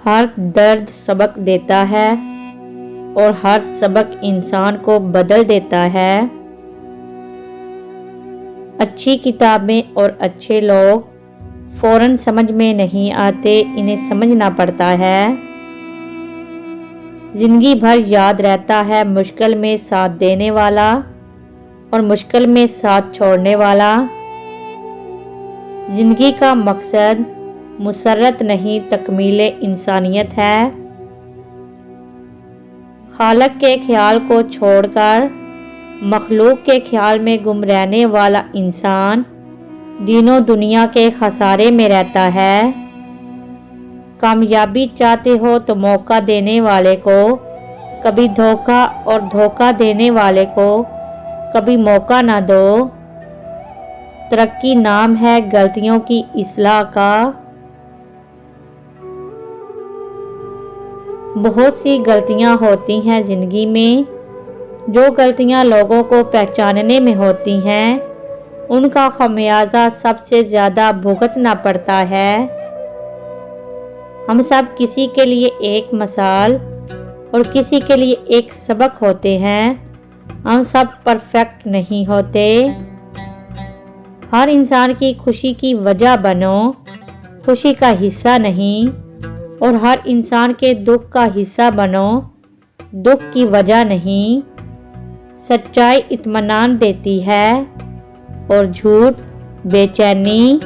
हर दर्द सबक देता है और हर सबक इंसान को बदल देता है। अच्छी किताबें और अच्छे लोग फौरन समझ में नहीं आते, इन्हें समझना पड़ता है। जिंदगी भर याद रहता है मुश्किल में साथ देने वाला और मुश्किल में साथ छोड़ने वाला। जिंदगी का मकसद मुसर्रत नहीं, तकमीले इंसानियत है। खालक के ख्याल को छोड़कर मखलूक के ख्याल में गुम रहने वाला इंसान दीनों दुनिया के खसारे में रहता है। कामयाबी चाहते हो तो मौका देने वाले को कभी धोखा और धोखा देने वाले को कभी मौका ना दो। तरक्की नाम है गलतियों की इस्लाह का। बहुत सी गलतियां होती हैं ज़िंदगी में। जो गलतियां लोगों को पहचानने में होती हैं उनका खमियाजा सबसे ज़्यादा भुगतना पड़ता है। हम सब किसी के लिए एक मिसाल और किसी के लिए एक सबक होते हैं। हम सब परफेक्ट नहीं होते। हर इंसान की खुशी की वजह बनो, खुशी का हिस्सा नहीं। और हर इंसान के दुख का हिस्सा बनो, दुख की वजह नहीं। सच्चाई इत्मीनान देती है और झूठ बेचैनी।